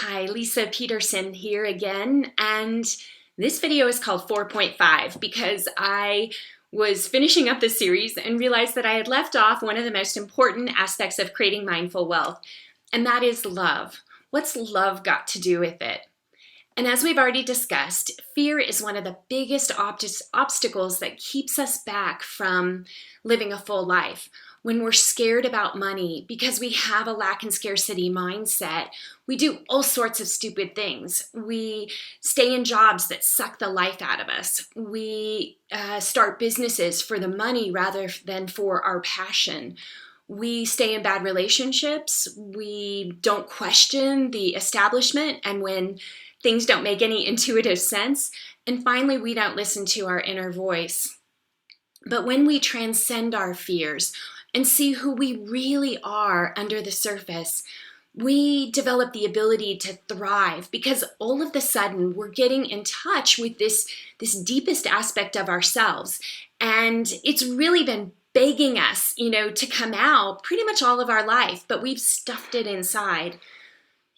Hi, Lisa Peterson here again, and this video is called 4.5 because I was finishing up this series and realized that I had left off one of the most important aspects of creating mindful wealth, and that is love. What's love got to do with it? And as we've already discussed, fear is one of the biggest obstacles that keeps us back from living a full life. When we're scared about money because we have a lack and scarcity mindset, we do all sorts of stupid things. We stay in jobs that suck the life out of us. We start businesses for the money rather than for our passion. We stay in bad relationships. We don't question the establishment, and when things don't make any intuitive sense. And finally, we don't listen to our inner voice. But when we transcend our fears and see who we really are under the surface, we develop the ability to thrive because all of a sudden we're getting in touch with this deepest aspect of ourselves. And it's really been begging us, to come out pretty much all of our life, but we've stuffed it inside.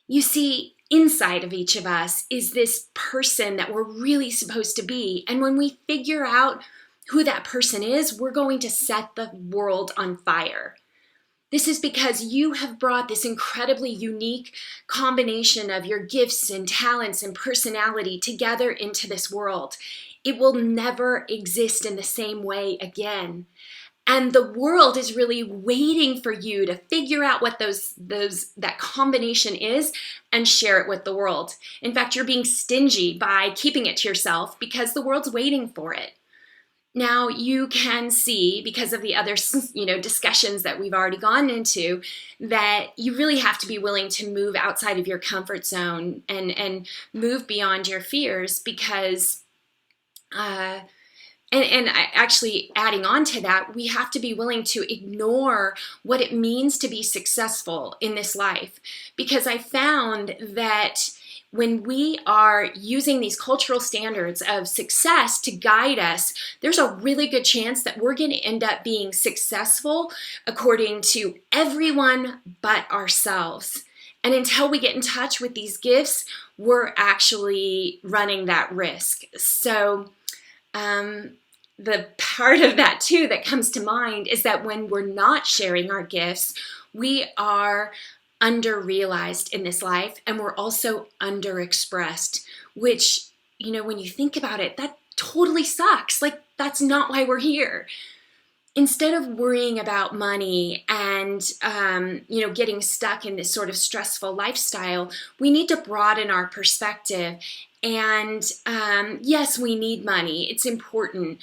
You see, inside of each of us is this person that we're really supposed to be. And when we figure out who that person is, we're going to set the world on fire. This is because you have brought this incredibly unique combination of your gifts and talents and personality together into this world. It will never exist in the same way again. And the world is really waiting for you to figure out what that combination is and share it with the world. In fact, you're being stingy by keeping it to yourself because the world's waiting for it. Now, you can see, because of the other, discussions that we've already gone into, that you really have to be willing to move outside of your comfort zone and move beyond your fears because And actually adding on to that, we have to be willing to ignore what it means to be successful in this life. Because I found that when we are using these cultural standards of success to guide us, there's a really good chance that we're going to end up being successful according to everyone but ourselves. And until we get in touch with these gifts, we're actually running that risk. So, the part of that too that comes to mind is that when we're not sharing our gifts, we are under-realized in this life, and we're also underexpressed, which, when you think about it, that totally sucks. Like, that's not why we're here. Instead of worrying about money and, getting stuck in this sort of stressful lifestyle, we need to broaden our perspective. And yes, we need money. It's important.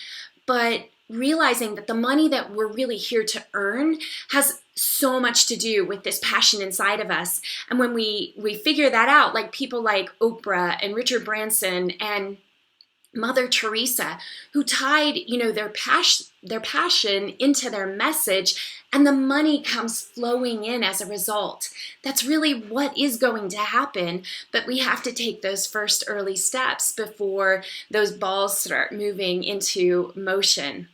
But realizing that the money that we're really here to earn has so much to do with this passion inside of us. And when we figure that out, like people like Oprah and Richard Branson and Mother Teresa, who tied, their passion into their message, and the money comes flowing in as a result. That's really what is going to happen, but we have to take those first early steps before those balls start moving into motion.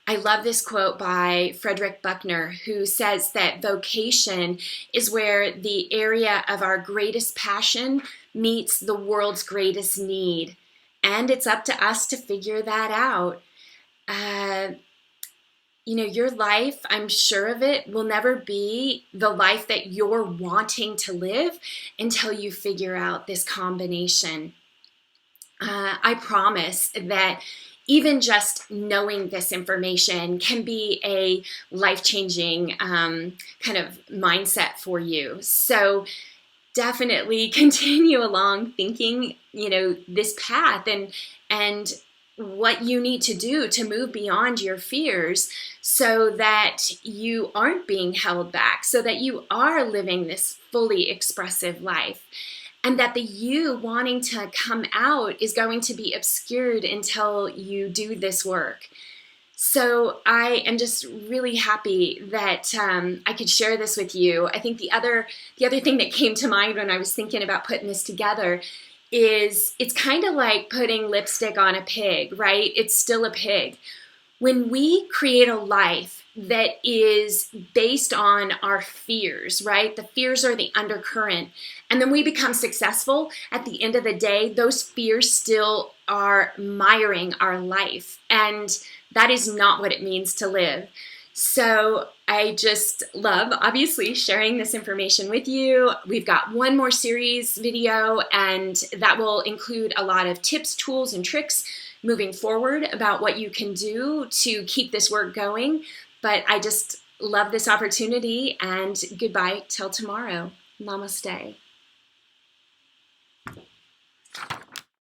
I love this quote by Frederick Buechner, who says that vocation is where the area of our greatest passion meets the world's greatest need. And it's up to us to figure that out. Your life, I'm sure of it, will never be the life that you're wanting to live until you figure out this combination. I promise that even just knowing this information can be a life-changing kind of mindset for you. So definitely continue along thinking, this path and what you need to do to move beyond your fears so that you aren't being held back, so that you are living this fully expressive life. And that the you wanting to come out is going to be obscured until you do this work. So I am just really happy that I could share this with you. I think the other thing that came to mind when I was thinking about putting this together is it's kind of like putting lipstick on a pig, right? It's still a pig. When we create a life that is based on our fears, right? The fears are the undercurrent. And then we become successful. At the end of the day, those fears still are miring our life. And that is not what it means to live. So I just love, obviously, sharing this information with you. We've got one more series video, and that will include a lot of tips, tools, and tricks moving forward about what you can do to keep this work going. But I just love this opportunity, and goodbye till tomorrow. Namaste.